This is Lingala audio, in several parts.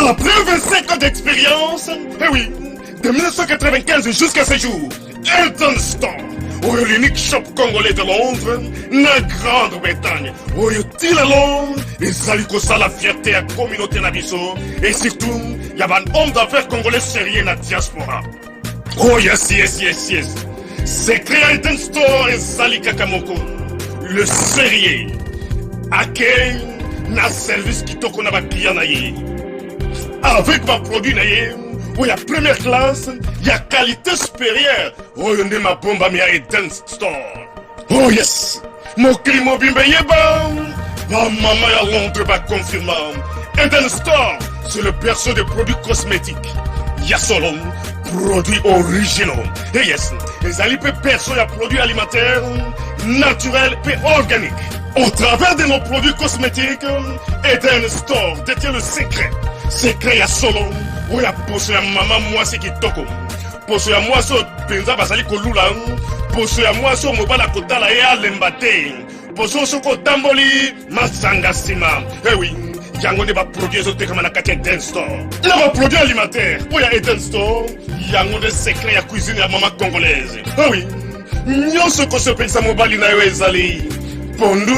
Après 25 ans d'expérience, eh oui, de 1995 jusqu'à ce jour, Elton Store, l'unique shop congolais de Londres, la Grande-Bretagne, il est Londres, et a la fierté à la communauté nabiso, et surtout, il y a un homme d'affaires congolais sérieux dans la diaspora. Oh yes. C'est créé Elton Store et Zali Kakamoko, le sérieux, à quel na service qui toko na ba client na ye. Avec ma produit na ye, où y a première classe, y a qualité supérieure. Oh y a ma bombe à mi à Eden Store. Oh yes, mon client bimbe yeba. Ma maman à Londres va confirmer. Eden Store, c'est le berceau des produits cosmétiques. Y a solo produits originaux. Et yes, les alipes perso y a produits alimentaires, naturels et organiques. Au travers de nos produits cosmétiques, Eden Store détient le secret. Secret à solo, où y a posé à maman moi c'est qui toko. Posé à moi sur penza basali kolula, posé à moi sur mobala kotala et alembate. Posé sur kotamboli masanga sima. Eh oui, yango ne va produire zo teka manakati Eden Store. Il va produire alimentaire. Où y a Eden Store, yango de secret à cuisine à maman congolaise. Eh oui, nyonso ko se pensa mobali na yo ezali. Pondu,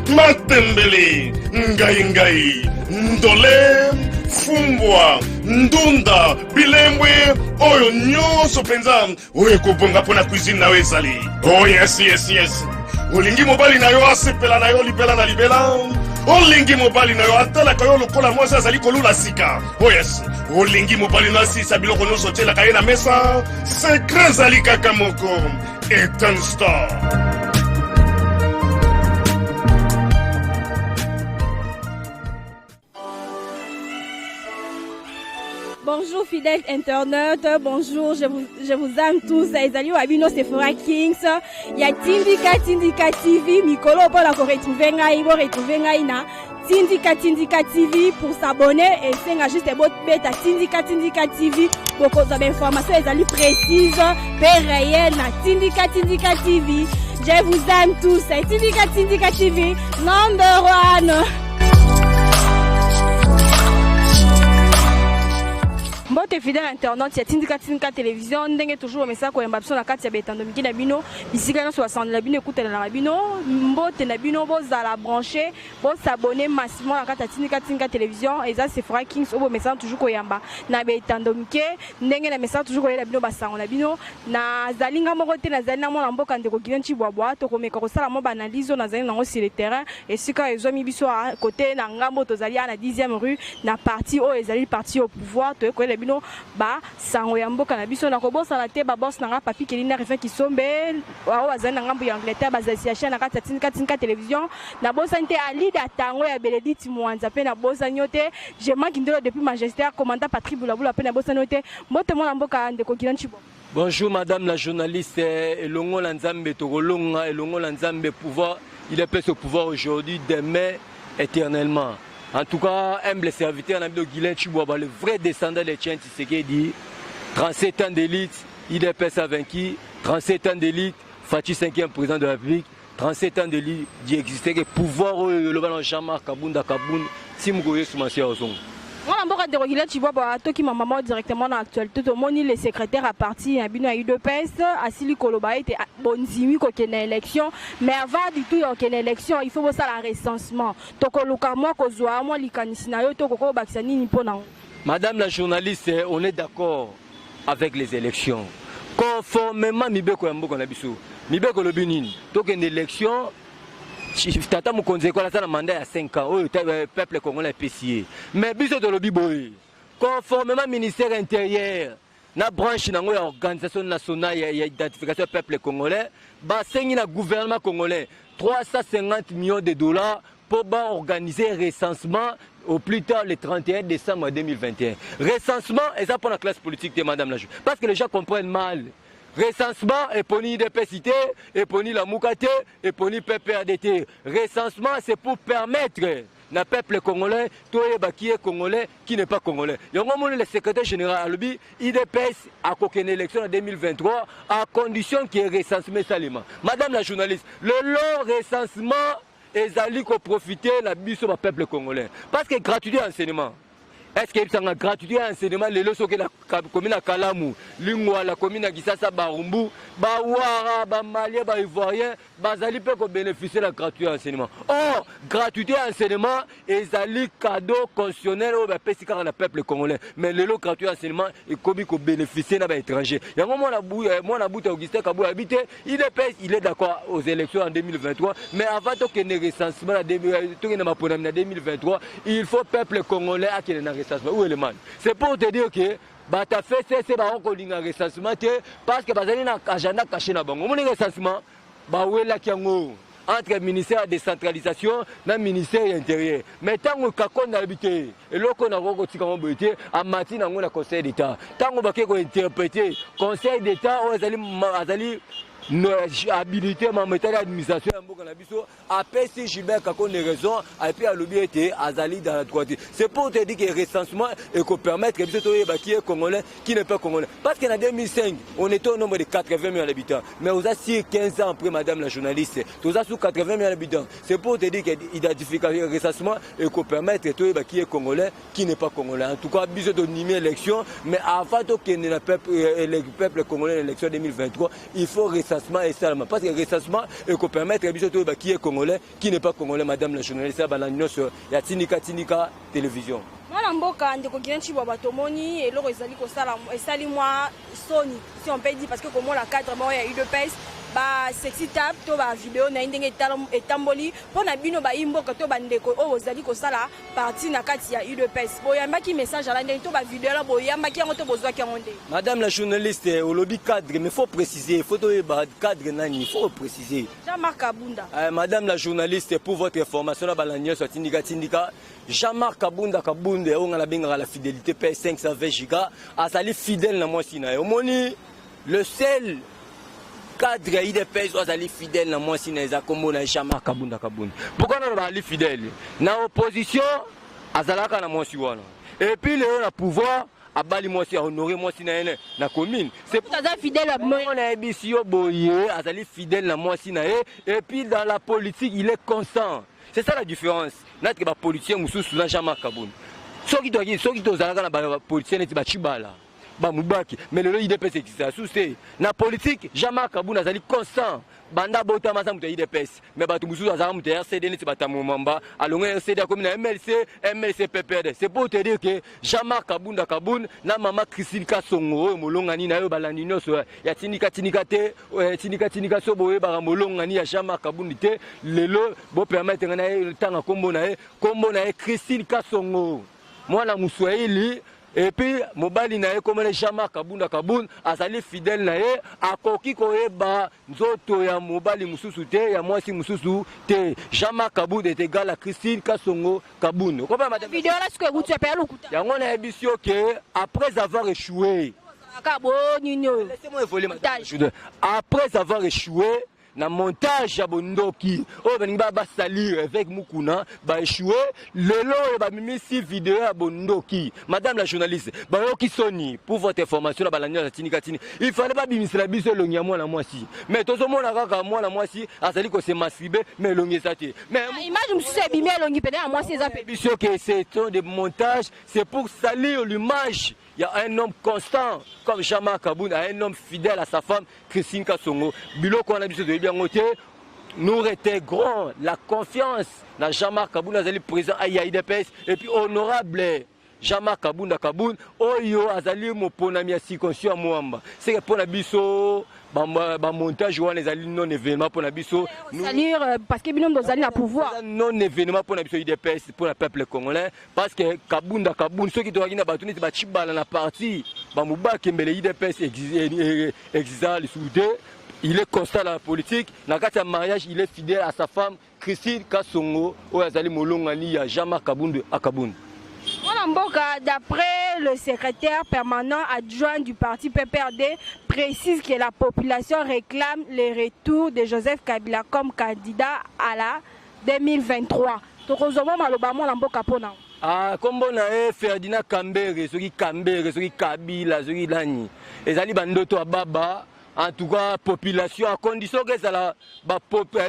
matembele, ngai, ndole, fumbwa, ndunda, bilembwe, oyo nyonso penza, oyo kobonga pona cuisine na ezali. Oh yes. Olingi mobali na yo asepela na yo libela na libela. Olingi mobali na yo atala kayo lokola mwasi azali kolula sika. Oh yes. Olingi mobali na sisa biloko nyonso tiela kaye na mesa. Secret zali kaka moko. Eden Store. Bonjour fidèles internautes, bonjour, je vous aime tous. Ezali Wabino Sephora Kings, il y a Tindika TV, Mikolo pour la retrouver ngai na Tindika TV pour s'abonner et c'est juste des bots bêta Tindika TV pour que vous avez information ezali précise, réelle na Tindika TV. Je vous aime tous, Tindika TV, number one. Mbote fidèle internaute ya Tindika télévision ndenge toujours message ko yamba biso na kati ya betando miki na bino bisika na 60 la bino écoute na bino mbote na bino bozala branché bo s'abonner massivement na kati ya Tindika télévision et ça c'est Sephora Kings obo message toujours ko yamba na betando miki ndenge na message toujours ko yela bino basango na bino na zalinga moko te na zalina mona mboka ndeko Gilenchi Bwabwa to komeka ko sala mo banalizo na zalina ngo sur le terrain et sika ezomi biso à côté na ngambo to zali na 10e rue na parti o ezali parti au pouvoir to ko bino ba sango ya mboka na biso na kobosa na te ba boss na papi kelina refin ki sombe wa wazana ngambo ya Angleterre bazasiacha na kati Tindika télévision na bosa nte ali da tango ya Benedict Mwanza pe na bosa nyote je manque ndelo depuis majesté commandant Patrick Bulabula pe na bosa nyote mote mona mboka ndeko Gilenchi. Bonjour madame la journaliste Elongo la Nzambe tokolonga Elongo la Nzambe pouvoir il est ce pouvoir aujourd'hui demain éternellement. En tout cas, humble serviteur de Gilenchi Bwabwa, le vrai descendant de Tien Tshisekedi, 37 ans d'élite, IDPS a vaincu, 37 ans d'élite, Fachi 5e président de la République, 37 ans d'élite, d'y exister, que pouvoir le ballon Jean-Marc Kabunda Kaboun, Simgoye Soumansia Ozong. On a de Gilenchi Bwabwa, toi qui m'a maman directement dans l'actualité, tout le monde le secrétaire à parti, à Bino IDPS, à Sili Koloba, était bonzimi qu'on ait une élection, mais avant du tout qu'il y ait une élection, il faut voir ça la recensement. Tokoluka moi kozoa moi likanisinayo tokoko baksani ni pona. Madame la journaliste, on est d'accord avec les élections. Conformément Mibeko Yambo Nabiso, Mibeko Lobinin, donc une élection. Tata Mukonze ko la ça mandat à 5 ans le peuple congolais est payé mais biso de lobi boy conformément ministère intérieur na branche na organisation nationale ya identification peuple congolais ba sengi na gouvernement congolais 350 millions de dollars pour organiser recensement au plus tard le 31 décembre 2021 recensement et ça pour la classe politique de madame la juge parce que les gens comprennent mal. Recensement et pour l'IDPS, et pour la Moukate, et pour le PPRDT. Recensement, c'est pour permettre le peuple congolais, tout qui est congolais, qui n'est pas congolais. Il y a le secrétaire général Albi, IDPS a une élection en 2023 à condition qu'il y ait recensement seulement. Madame la journaliste, le long recensement est allé profiter la bise au peuple congolais. Parce que gratuité enseignement. Est-ce qu'il y a une gratuité à enseignement? Les leçons que la commune à Kalamou, Lingwa, la commune à Gisasa, Barumbu, Bawara, Bamalia, Ivoirien, Bazali peut bénéficier de la gratuité à enseignement. Or, gratuité à enseignement, et Zali cadeau constitutionnel au peuple congolais. Mais le lot gratuit à enseignement, et comme il bénéficier d'un étranger. Il y a un moment, moi, Augustin Kabou habité, il est d'accord aux élections en 2023, mais avant qu'il y ait un recensement en 2023, il faut peuple congolais à qu'il y ait un recensement. Où est le man? C'est pour te dire que bah t'as fait c'est un recensement parce que bah t'as un agenda caché na bango. Mon recensement bah où est la kiango entre le ministère de décentralisation et le ministère de l'Intérieur. Mais tant qu'on a habité et là qu'on a rencontré à matin dans le Conseil d'État, tant qu'on a interprété Conseil d'État Azali habilité ma méthode d'administration après si Gilbert Kakon a raison et puis à l'objet était Azali dans la droite. C'est pour te dire que le recensement et qu'on permettre que qui est congolais qui n'est pas congolais. Parce qu'en 2005 on était au nombre de 80 000 habitants, mais aussi 15 ans après madame la journaliste, tous à sous 80 000 habitants. C'est pour te dire que l'identification recensement et qu'on permettre que qui est congolais qui n'est pas congolais. En tout cas besoin de nimer l'élection, mais avant que le peuple congolais l'élection 2023, il faut et seulement parce que le recensement et qu'on permettre qui est congolais qui n'est pas congolais madame la journaliste à Balanino sur la Tinika télévision. Moi mboka ndeko Gianchi batomoni et loro ezali ko sala esali moi Sony si on peut dire parce que comme la cadre moi il y a eu de pèse ba sexy tap to ba vidéo na ndenge etamboli pona bino ba imboka to bandeko o ozali ko sala partie na kati ya eu de pèse boyamba ki message ala ndenge to ba vidéo la boyamba ki ngoto bozwa ki ngonde. Madame la journaliste au lobby cadre mais faut préciser faut to ba cadre nani faut préciser. Jean-Marc Kabunda. Madame la journaliste pour votre information na balanyo sur Tindika Jean-Marc Kabunda on a la fidélité paye 520 gigas azali fidèle na moi sina omoni le seul cadre IDPS azali fidèle na moi sina za kombo na Jean-Marc Kabunda. Pourquoi on va ali fidèle na opposition azalaka na moi siwana et puis le na pouvoir abali moi si honorer moi sina na commune c'est pour ça fidèle à moi on a ebisio boye azali fidèle na moi sina et puis dans la politique il est constant. C'est ça la différence. Notre politicien mususu na Jean-Marc Kabunda. Soki to zalaka na politicien neti ba chibala. Ba mubaki mais le IDPS existe sous na politique Jean-Marc Kabunda azali constant. Banda bota masa muta IDPS mais batu mususu azala muta RCD neti batamu mamba alonga RCD comme na MLC PPRD. C'est pour te dire que Jean-Marc Kabunda na mama Christine Kasongo molongani na yo balandi nyonso ya Tinika Tinika so boye ba molongani ya Jean-Marc Kabunda te lelo bo permettre na ye tanga kombo na ye Christine Kasongo mwana muswahili. Et puis, mobali na ye comme les Jean-Marc Kabunda azali fidèle na ye akoki koyeba nzoto ya mobali mususu te ya mwasi mususu te. Jean-Marc Kabunda est égal à Christine Kasongo Kabunda. Vidéo là ce que vous tu appelles lokuta. Yango na ebisio que après avoir échoué. Laissez-moi voler madame. Après avoir échoué na montage ya bondoki o beninga ba salir avec mukuna ba échoué lelo ba mimisi vidéo ya bondoki madame la journaliste ba yoki soni pour votre information la balanya la Tinika il fallait pas bimisela biso longi ya mwana mwasi mais tozo mona kaka mwana mwasi azali ko se masribe mais longi sati mais image mususu ebimi longi pene ya mwasi eza pe biso que c'est de montage c'est pour salir l'image. Il y a un homme constant comme Jean-Marc Kabunda, un homme fidèle à sa femme Christine Kasongo. Biloko on a besoin de bien noter. Nous intégrons la confiance dans Jean-Marc Kabunda, le président IDPS et puis honorable Jean-Marc Kabunda oyo azali moponami ya circoncision Mwamba. C'est pour la biso ba montage ou les alliés non événement pour la biso salir parce que binom dozali na pouvoir non événement pour la biso IDPS pour le peuple congolais parce que Kabunda ceux qui doivent na batuni ba chibala na parti ba mubaki mbele IDPS exile soudé. Il est constant dans la politique. Dans le mariage, il est fidèle à sa femme Christine Kasongo ou azali molongani ya Jean-Marc Kabunda à Kabunda. D'après le secrétaire permanent adjoint du parti PPRD, précise que la population réclame le retour de Joseph Kabila comme candidat à la 2023. Ah, comme on a Ferdinand Kambere, celui Kabila, celui Lani. Les Ali Bandoto à Baba, en tout cas population à condition que ça la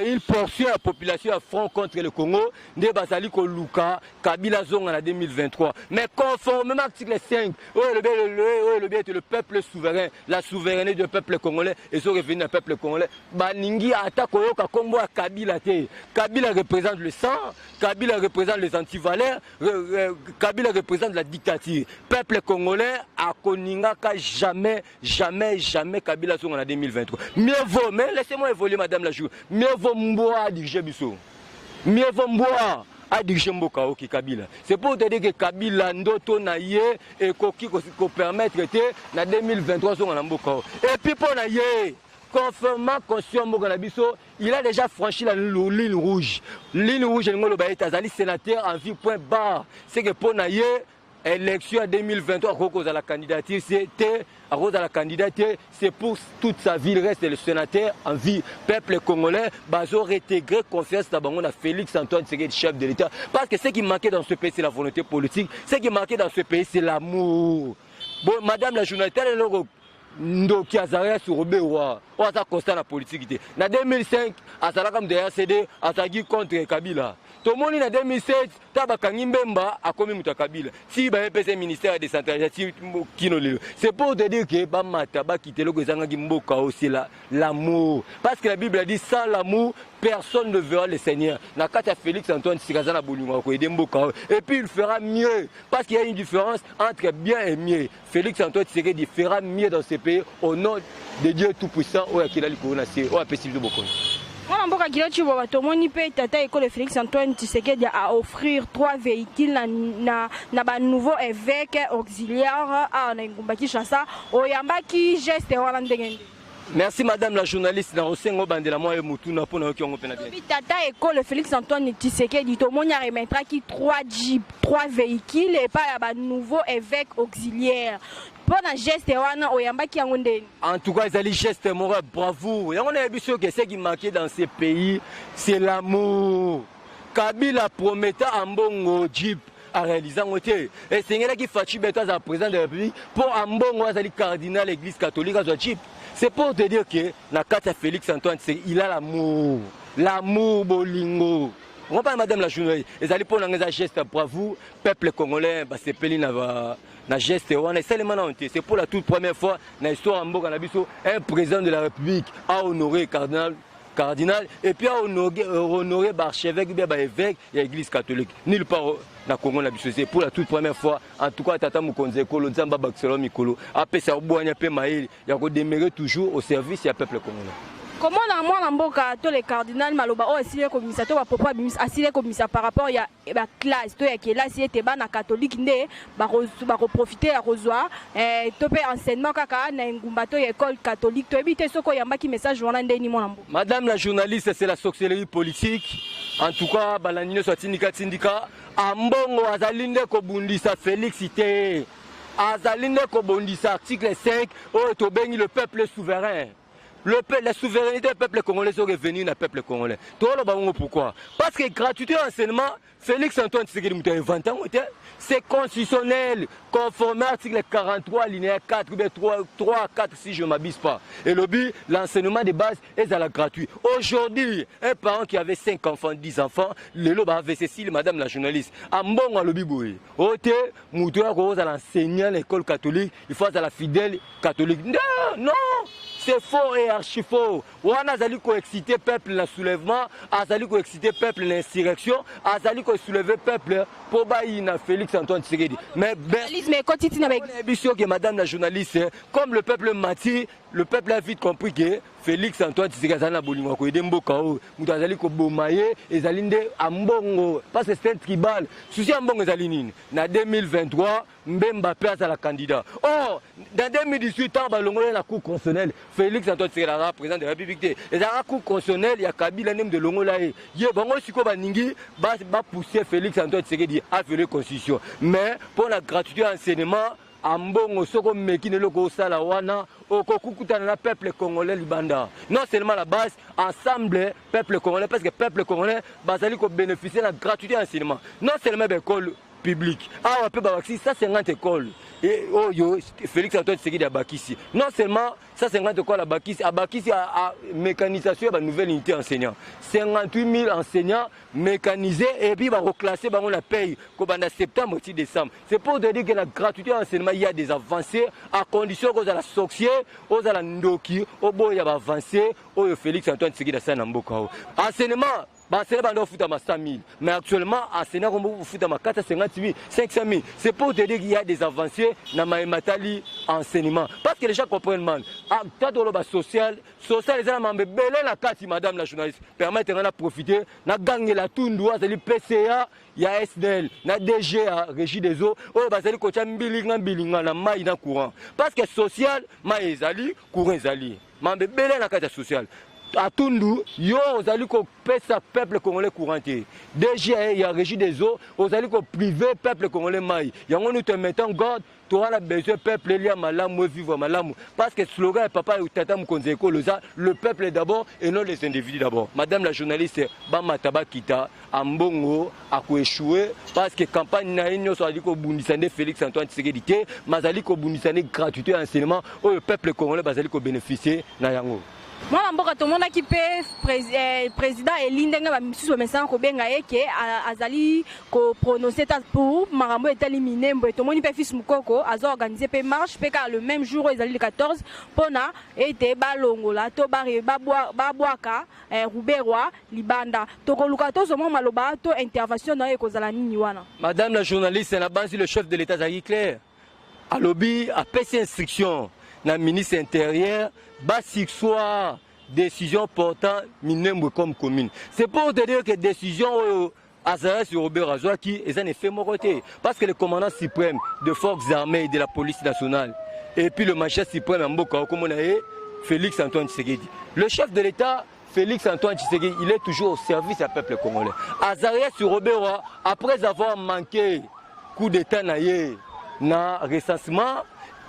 une portion de la population à front contre le Congo ne basali ko luka Kabila zonga en 2023 mais conformément à l'article 5 le peuple souverain la souveraineté du peuple congolais et sont revenus au peuple congolais baningi attaque ka kombo à Kabila te Kabila représente le sang Kabila représente les antivaleurs Kabila représente la dictature peuple congolais a koninga ka jamais Kabila zonga en 2023 mieux vaut mais laissez-moi évoluer madame la jour mieux vaut mboa diriger biso mieux vaut mboa à diriger mboka oki Kabila c'est pour te dire que Kabila ndoto na ye et koki ko permettre te na 2023 zonga na mboka et puis pour na ye conformément conscient mboka na biso il a déjà franchi la ligne rouge ngolo ba États-Unis sénateur en vie point barre c'est que pour na ye élection en 2023 à cause de la candidature c'est pour toute sa vie il reste le sénateur en vie peuple congolais bazo réintégré confiance dans bango na Félix Antoine Tshisekedi chef de l'État parce que ce qui manquait dans ce pays c'est la volonté politique ce qui manquait dans ce pays c'est l'amour bon madame la journaliste ndoki azalaki sur obewa oyo aza constant na politique te na 2005 azalaka mutu ya CD azalaki contre Kabila tomoni na 2007 ta bakangi Mbemba akomi mutu ya Kabila si bayepesa ministère ya décentralisation kino lelo c'est pour te dire que bamata bakite eloko ezangaki mboka aussi l'amour parce que la Bible a dit sans l'amour personne ne verra le Seigneur na kati ya Félix Antoine Tshisekedi na bolingo ko aider mboka et puis il fera mieux parce qu'il y a une différence entre bien et mieux Félix Antoine Tshisekedi fera mieux dans ce pays au nom de Dieu tout-puissant oyo akilali korona sie oyo apesi biso bokono mwana mboka kilo chiboba tomoni pe tata école Félix Antoine Tshisekedi a offrir 3 véhicules na ba nouveau évêque auxiliaire à Ngumba Kinshasa oyambaki geste wana ndenge. Merci madame la journaliste na osengo bandela moi mutuna pona okiongo pena bien. Tata école Félix Antoine Tshisekedi tomoni remettra ki 3 jeep 3 véhicules et pas ba nouveau évêque auxiliaire. Bon geste wana oyambaki yango ndeni. En tout cas, ils geste moral bravo. Et on a vu que ce qui manquait dans ces pays, c'est l'amour. Kabila promettait un bon jeep à réaliser un côté. Et c'est là qui fait chier à président de la République pour un bon cardinal l'église catholique à jeep. C'est pour te dire que la carte Félix Antoine, il a l'amour. L'amour bolingo. On parle madame la journaliste. Ils allaient pour un geste bravo. Peuple congolais, c'est Péline na geste wana seulement c'est pour la toute première fois dans l'histoire en Mboka na biso un président de la République a honoré cardinal et puis a honoré archevêque bien évêque et l'église catholique nulle part na Congo na biso c'est pour la toute première fois en tout cas tata Mukonzi Kolo Nzamba Bakselom Mikolo a pesa boanya pe maïli ya ko demeurer toujours au service du peuple congolais. Comment dans moi mboka to le cardinal maloba o asile komisa to ba papa asile komisa par rapport ya ba classe to ya classe était ba na catholique nde ba profiter ya rozwa to pe enseignement kaka na ngumba to ya école catholique to ebite soko yambaki message wana nde ni mona mboka. Madame la journaliste c'est la sorcellerie politique en tout cas balanino so tindika ambongo azalinde ko bundisa Félix te azalinde ko bundisa article 5 o to bengi le peuple souverain. La souveraineté du peuple congolais est revenue dans le peuple congolais. Pourquoi? Parce que gratuité enseignement, Félix Antoine Tshisekedi a inventé, c'est constitutionnel, conforme à l'article 43, linéa 4, 3, 4, si je ne m'abuse pas. Et le but, l'enseignement de base est à la gratuit. Aujourd'hui, un parent qui avait 5 enfants, 10 enfants, le lobe avait Cécile, madame la journaliste, à bon à l'obiboué. Ote, moutoua rose à l'enseignant l'école catholique, il faut à la fidèle catholique. Non! C'est faux et archi faux. On a excité peuple le soulèvement, a excité peuple l'insurrection, a soulevé peuple pour baïna Félix Antoine Tshisekedi. Mais que madame la journaliste, comme le peuple mati, le peuple a vite compris que Félix Antoine Tshisekedi a bolingo ko edembo kao, mutazali ko bomaye ezalinde ambongo parce que c'est un tribal. Souci ambongo ezalinine. Na 2023, Mbemba place à la candidat. Oh, dans 2018 ans balongolé la cour constitutionnelle, Félix Antoine Tshisekedi président de la République. Et la cour constitutionnelle, il y a Kabila nem de longola e. Ye bango siko baningi ba pousser Félix Antoine Tshisekedi à faire la constitution. Mais pour la gratuité d'enseignement ambongo soko mekine loko sala wana okokukutana na peuple congolais libanda non seulement la base ensemble peuple congolais parce que peuple congolais bazali ko bénéficier de la gratuité d'enseignement non seulement l'école public. Ah, on peut Babakisi, ça 50 écoles. Et oh, yo, Félix Antoine Tshisekedi à Bakissi. Non seulement ça 50 écoles à Bakissi a mécanisation, une nouvelle unité enseignant. 58 000 enseignants mécanisés et puis on reclasser, on la paye comme en septembre ou décembre. C'est pour te dire que la gratuité d'enseignement, il y a des avancées à condition qu'on a la sorcière, on a la ndoki, au bout il y a avancé, au Félix Antoine Tshisekedi à Sanamboka. Enseignement. Mais actuellement, enseignant comme fout à 450 000, 500 000. C'est pour te dire qu'il y a des avancées dans le enseignement. Parce que les gens comprennent mal. Social, les gens m'ont belé la carte, madame la journaliste. Permettez de profiter, de gagner la toundoua, c'est le PCA, il y a SDL, il y a DGA, Régie des eaux, c'est le coach bilingue, la maille dans courant. Parce que social, maille zali, courant zali. M'ont belé la carte sociale. À Tundu, yo, vous allez pèse peuple congolais couranté. Déjà, il y a régie des eaux, vous allez privé peuple congolais maï. Il y a nous te mettant God, tu auras besoin peuple il y a malamou vivre malamou. Parce que slogan papa ou tata mkonzeko le peuple d'abord et non les individus d'abord. Madame la journaliste, Bama Tabakita, Ambongo, a échoué parce que campagne naïno soit dit qu'au Bundisane Félix Antoine Tshisekedi, mais ali qu'au Bundisane gratuité enseignement, où le peuple congolais va aller bénéficier na yango. Moi, je suis qui président et l'indéng va me soumettre ça ko benga eke azali ko prononcer pour marambo est éliminé tout monde peut fils mukoko azo organiser pe marche pe le même jour ezali le 14 pona ete balongola to bare babwaka Ruberwa libanda to ko lukato so maloba to intervention na ekozala nini wana. Madame la journaliste na basi le chef de l'état Zaki clair a lobby a passé instruction na ministre intérieur basique soit décision portant Minembwe comme commune. C'est pour te dire que décision Azara sur Robert Azoua qui est un effet moroté. Parce que le commandant suprême de forces armées et de la police nationale et puis le magistrat suprême en Mboka comme on a Félix Antoine Tshisekedi. Le chef de l'État Félix Antoine Tshisekedi, il est toujours au service du peuple congolais. Azara sur Robert après avoir manqué coup d'état na recensement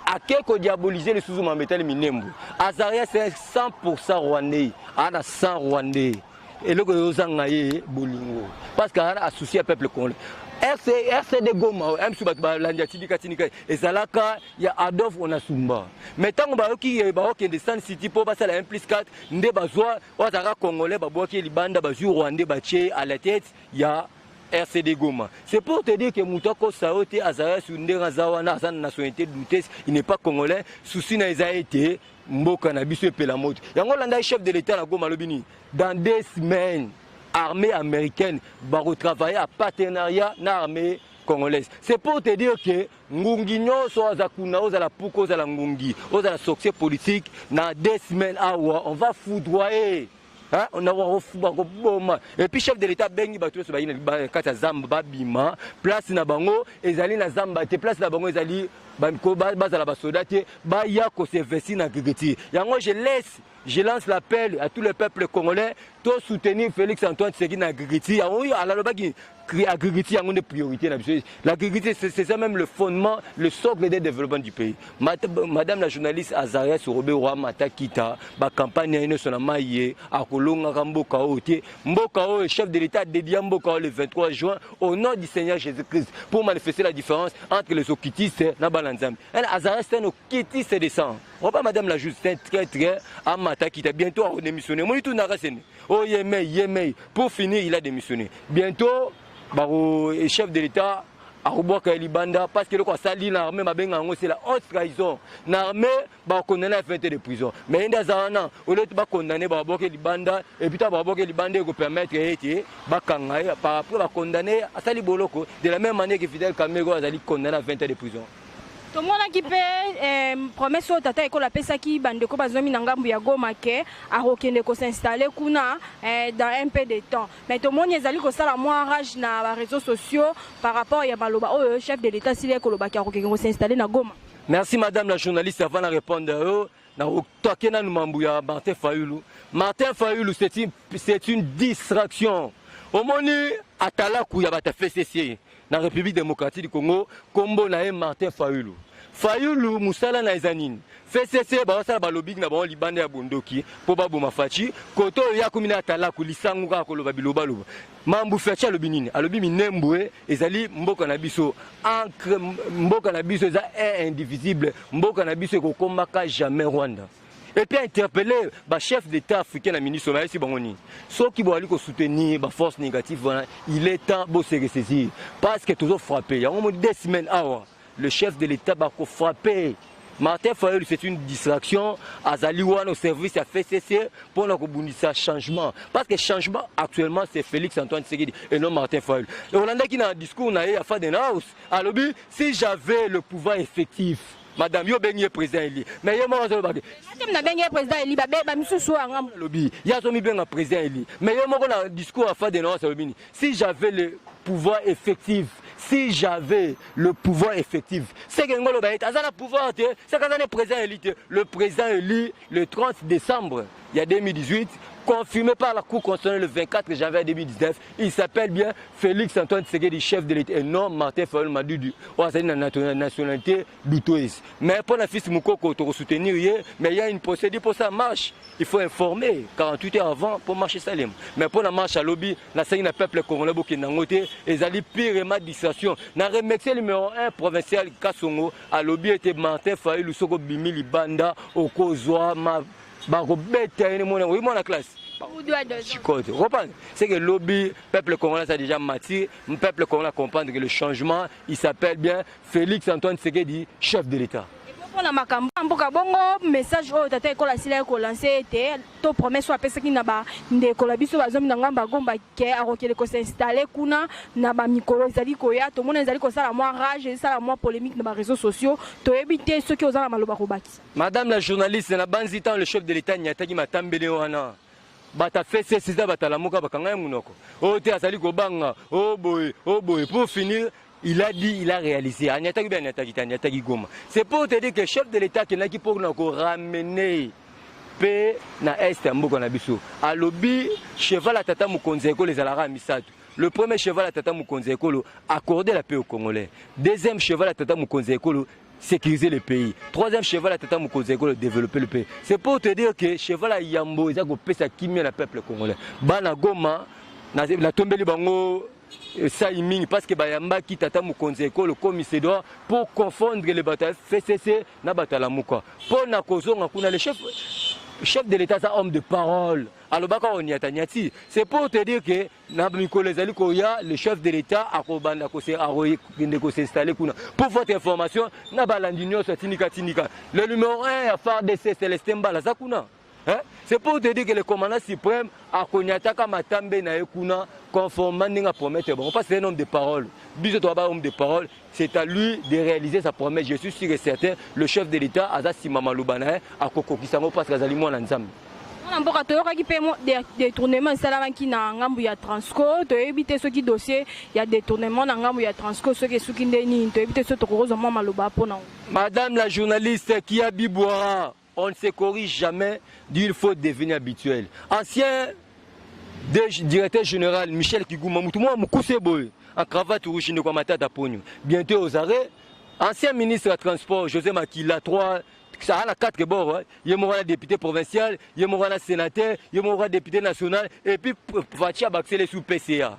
à quelque diaboliser les sous-hommes métal Minembwe. Azaria c'est 100% rwandais, ana 100 rwandais. Et le Gozangaye Bolingo. Parce qu'il a associé au peuple congolais. RCD Goma, M. Landiatini Katinika, et Zalaka, il y a Adolphe Onasumba. Mais tant que il y a des Sun City pour passer à la 1+4, Ndé Bazoua, Ouazara Congolais, Babouaki, Libanda, Bazou, Rwandais, Baché, à la tête, il y a RCD Goma. C'est pour te dire que Moutako Saote Azara Sundera Zawana Zan nationalité douteuse, il n'est pas congolais, souci n'a été Mboka Nabiso et Pelamote. Yangolanda chef de l'État à Goma Lobini. Dans 2 semaines, armée américaine va retravailler à partenariat avec l'armée congolaise. C'est pour te dire que Ngunginyo soit Zakuna, aux la Pouko, aux la Ngungi, aux la succès politique, dans 2 semaines, on va foudroyer. Hein? On a un et puis chef de l'État bengi bato so bayina kata zamba bima place na bango ezali na zamba te place na bango ezali banko bazala ba soldate ba ya ko se vesti na grigeti yango je lance l'appel à tout le peuple congolais de soutenir Félix Antoine Tshisekedi na grigeti yango ala lobaki l'agriculture est une priorité. L'agriculture, c'est ça même le fondement, le socle des développements du pays. Madame la journaliste Azaria Sorobé-Roi Matakita, la campagne est sur la maille, à Kolonga Mbokao, Mbokao est chef de l'État dédié à Mbokao le 23 juin au nom du Seigneur Jésus-Christ pour manifester la différence entre les okitistes et les balanzam. Azaria c'est un okitiste descend. Madame la justice, très à Matakita, bientôt à démissionner. Oh, Yemei, pour finir, il a démissionné. Bientôt, le chef de l'État a reboqué Libanda parce que le Sali l'armée c'est la haute trahison. L'armée va condamner à 20 ans de prison. Mais il y a un an, au lieu de condamner Libanda et puis Libanda va permettre de par après va condamner à Sali Boloko de la même manière que Fidel Camero a condamné à 20 ans de prison. Tout le monde qui peut promesse au tata école pesa qui bande ko bazomi na ngambu ya Goma ke a rokende ko s'installer kuna dans un peu de temps. Mais tout le monde ezali ko sala moi rage na réseaux sociaux par rapport ya baloba au chef de l'état s'il est koloba ki a rokende ko s'installer na Goma. Merci madame la journaliste avant de répondre na tokena numambu ya Martin Fayulu. Martin Fayulu c'est une distraction. Au moni atala ku ya bata FCC na République démocratique du Congo kombo na Martin Fayulu. Fayulu musala na ezanine. FCC basala balobiki na ba libanda ya bondoki po baboma fachi koto ya komina tala kulisangu ka koloba biloba loba. Mambu fachi alobi nini? Alobi minembwe ezali mboka na biso ancre mboka na biso eza indivisible mboka na biso ekokomaka jamais Rwanda. Et puis interpeller le chef d'État africain, la ministre Maïsi Bangoni. Ceux qui vont soutenir la force négative, il est temps de se ressaisir. Parce que toujours frappé. Il y a au moins 2 semaines, le chef de l'État va frapper. Martin Fayulu, c'est une distraction. Azaliwan au service a fait cesser pour un changement. Parce que le changement actuellement, c'est Félix Antoine Tshisekedi et non Martin Fayulu. Et on a dit qu'il y a un discours, on a eu à Fadenhaus. Alors, si j'avais le pouvoir effectif, Madame, yo benye président Eli. Mais yo mo zo ba. Na benye président Eli ba misusu angam lobi. Ya zo mi benga président Eli. Mais yo mo na discours à faire de non lobini. Si j'avais le pouvoir effectif, c'est que ngolo ba eta za pouvoir te, c'est quand le président Eli le président Eli le 30 décembre, il y a 2018 confirmé par la Cour constitutionnelle le 24 janvier 2019, il s'appelle bien Félix Antoine Tshisekedi, chef de l'État, et non Martin Fayulu Madudu. C'est une nationalité douteuse. Mais pour la fils Moukoko, pour soutenir, mais il y a une procédure pour ça marche. Il faut informer 48 heures avant pour marcher Salem. Mais pour la marche à lobby, la scène du peuple congolais qui est nangoté, ils allaient pire ma distraction. Dans le remexé numéro 1 provincial Kassongo, à lobby était Martin Fayulu, Soko Bimi Libanda, Okozwa, la classe. C'est que le lobby, peuple congolais a déjà mati, le peuple congolais comprend que le changement, il s'appelle bien Félix Antoine Tshisekedi, chef de l'État. Na makambo mboka bongo message oyo tata ekola sila ko lancer ete to promesse wa pesa kina ba ndeko la biso bazomi na ngamba gomba ke arokele ko s'installer kuna na ba mikolo ezali ko ya to mona ezali ko sala moi rage sala moi polémique na ba réseaux sociaux to ebité ceux qui osala maloba ko baki. Madame la journaliste na banzi tant le chef de l'État nyataki matambele wana bata fait c'est bata la moka bakanga munoko o te asali ko banga o boy pour finir. Il a dit, il a réalisé. C'est pour te dire que le chef de l'État qui est là qui peut ramener paix dans l'Est de Bisso. À l'objet, cheval à Tata Mukonzeko les alara Misatu. Le premier cheval à Tata Mukonzeko accorder la paix aux Congolais. Deuxième cheval à Tata Mukonzeko sécuriser le pays. Troisième cheval à Tata Mukonzeko développer le pays. C'est pour te dire que cheval à Yambo, il a coupé sa kimia le peuple congolais. Bana Goma, la tombée bango. Ça parce que Bayamba qui tata Mukonzeko le commissaire pour confondre les batailles FCC na batala muka pour na kozonga kuna le chef de l'État c'est homme de parole alobaka onyatanyati c'est pour te dire que na mikolo ezali ko ya le chef de l'État akobanda ko s'installer kuna pour votre information na balandinyo tinika le numéro 1 à FARDC Célestin Mbala zakuna. C'est pour te dire que le commandant suprême a konyataka matambe na ekuna conformément à promettre. Bon, parce que c'est un homme de parole. Biso to ba homme de parole, c'est à lui de réaliser sa promesse. Je suis sûr et certain le chef de l'État Azasi Mama Lubana a kokokisango parce que azali mwana nzambe. On mboka toyoka ki pe détournement salama ki na ngambu ya Transco to éviter ce qui dossier il y a détournement na ngambu ya Transco ce qui suki ndeni to éviter ce to kozo mama loba pona. Madame la journaliste qui a Bibouara, on ne se corrige jamais, il faut devenir habituel. Ancien directeur général Michel Kiguma, en cravate rouge, bientôt aux arrêts. Ancien ministre des Transports, José Makila, 3, ça a 4 bords. Il y a député provincial, il y a sénateur, il y a député national, et puis Fatia Baxele sous PCA.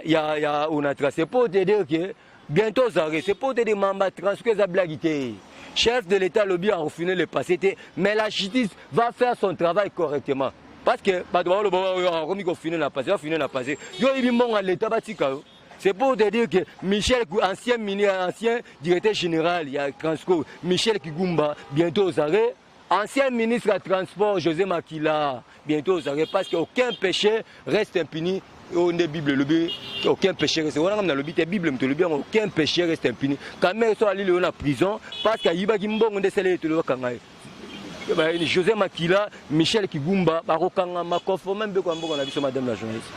Il y a un tracé pour te dire que bientôt aux arrêts, c'est pour te dire que Transco a blaguité. Chef de l'État lobby a refusé le passé, mais la justice va faire son travail correctement. Parce que c'est pour te dire que Michel, ancien directeur général, il y a Transco, Michel Kigumba, bientôt aux arrêts. Ancien ministre des Transports, José Makila, bientôt aux arrêts. Parce qu'aucun péché reste impuni. On est Bible, aucun péché reste. Aucun péché reste impuni. Quand même, ils sont allés en prison parce qu'il y a José Makila, Michel Kigumba, Barokanga, conforme même madame la journaliste.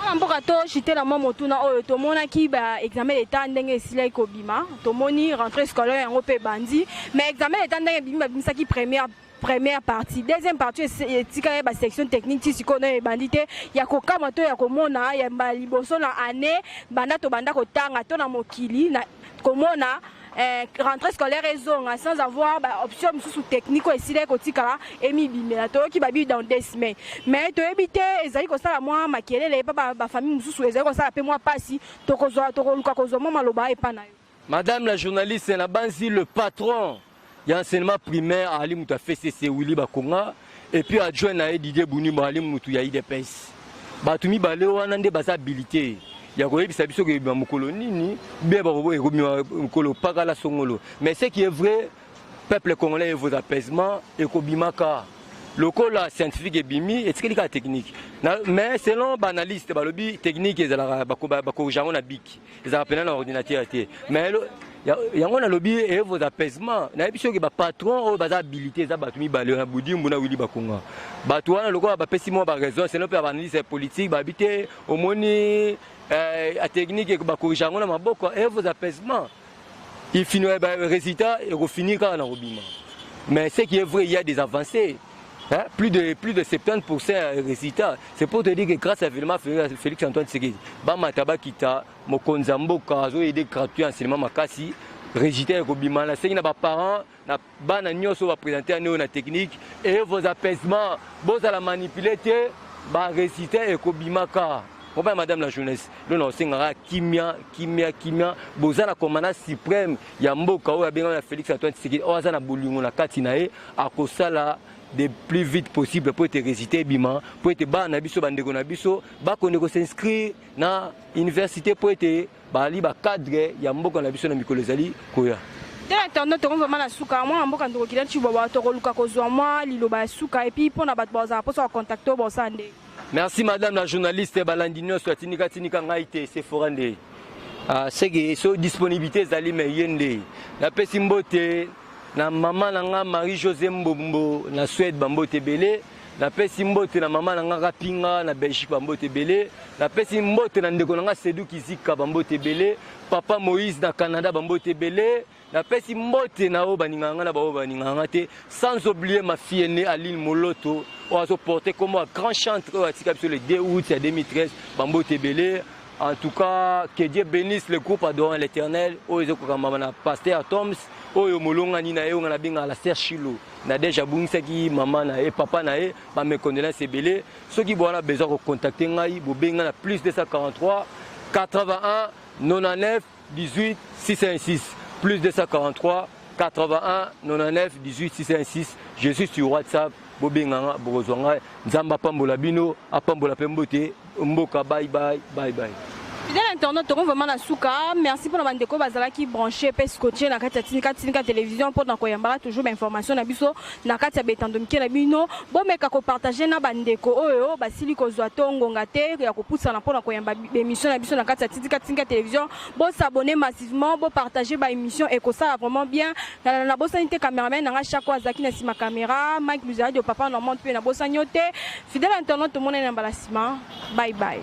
J'étais la maman tout le monde qui examen l'état d'engue silai kobima, tout le monde rentré scolaire en opé bandi, mais examen l'état d'engue bima bimsa qui première partie. Deuxième partie, c'est la section technique qui est bandité. Il y a Kokamato, il y a Komona, il y a Liboso, l'année, Banda to Banda Kotanga, Tona Mokili, Komona, rentrée scolaire ezonga sans avoir option sous technique et sile kotika emi bimela to ki babi dans 2 semaines mais to ebité ezali ko sala moi makelele ba famille mususu ezali ko sala pe moi pasi to kozwa to luka kozwa moi maloba e pana yo. Madame la journaliste, la banzi le patron il y a enseignement primaire Ali Mouta FCC Willy Bakonga et puis adjoint na Didier Bouni Ali Moutou ya IDPS batumi balé wana nde basa habilité ya ko yebisa biso ke ba mokolo nini be ba ko mokolo pakala songolo mais ce qui est vrai peuple congolais et vos apaisements et ko bimaka lokola scientifique et bimi et ce technique mais selon banaliste balobi technique ezala bako jango na biki ezala pena na ordinateur té mais yango na lobby et vos apaisements na biso ke ba patron o baza habilité za batumi balé na budimbu na Willy Bakonga batu wana lokola ba pesi mo ba raison selon pe banaliste politique ba habité au moni a technique ba ko jango na maboko et vos apaisements il finit le résultat et refinir quand na robima mais ce qui est vrai il y a des avancées. Hein? Plus de 70% résultats. C'est pour te dire que grâce à Félix Antoine Tshisekedi, Bamataba Kita, Mokonzambo, Kazo et des gratuits enseignement Makasi, résultats et Robimana, c'est que nos parents, na ban nyoso va présenter une technique et vos apaisements, vos à la manipuler, ba résultats et Kobimaka. Comment madame la jeunesse, nous on singara kimia, boza la commandant suprême, Yamboka ou bien Félix Antoine Tshisekedi, oza na bolingo na katinae, akosala de plus vite possible pour te réciter bima pour te ba na biso bandeko na biso ba ko s'inscrire na université pour te bali ba cadre ya mboka na biso na mikolo ezali koya de l'internet to vraiment na suka moi mboka ndoko kila chi boba to luka kozwa moi liloba suka et puis pona bat boza pour ça contacter bo sande. Merci madame la journaliste Balandino Swatinika Tinika ngaite c'est forande c'est que so disponibilité zali me yende la pesimbote na maman nanga Marie-José Mbombo na Suède bambote belé na pesi mbote na maman nanga Rapinga na Belgique bambote belé na pesi mbote na ndeko nanga Sedou Kizika bambote belé papa Moïse na Canada bambote belé na pesi mbote na o baninganga na ba o baninganga te sans oublier ma fille aînée Aline Moloto oazo porter comme un grand chanteur atika sur le 2 août 2013 bambote belé. En tout cas, que Dieu bénisse le groupe adorant l'Éternel. Oyo kokamama pasteur Toms, oyo molonga ni na yo ngana binga la Serre Chilo. Na déjà bungisa ki maman na e papa na e, ba me condoléances belé. Ceux qui ont besoin de contacter ngai, bo benga na plus 243 81 99 18 616 plus 243 81 99 18 616. Je suis sur WhatsApp. Bobenganga bozonga nzamba pambola bino apambola pembote mboka bye bye. Fidèle internaute, on vraiment la souka. Merci pour la bande de bazala qui branché pes coaché na kati Tinika télévision pour na koyamba toujours information na biso na kati betando mike na bino bon meka ko partager na bande ko oyo basili ko zwa tongo ngate ya ko poussa na pour na koyamba émission na biso na kati Tinika télévision bon s'abonner massivement bon partager ba émission et ko ça vraiment bien na bosanité cameraman na chaque fois zaki na sima caméra Mike Luzari de papa normand pe na bosanyote. Fidèle internaute, tout le monde est en balassement. Bye bye.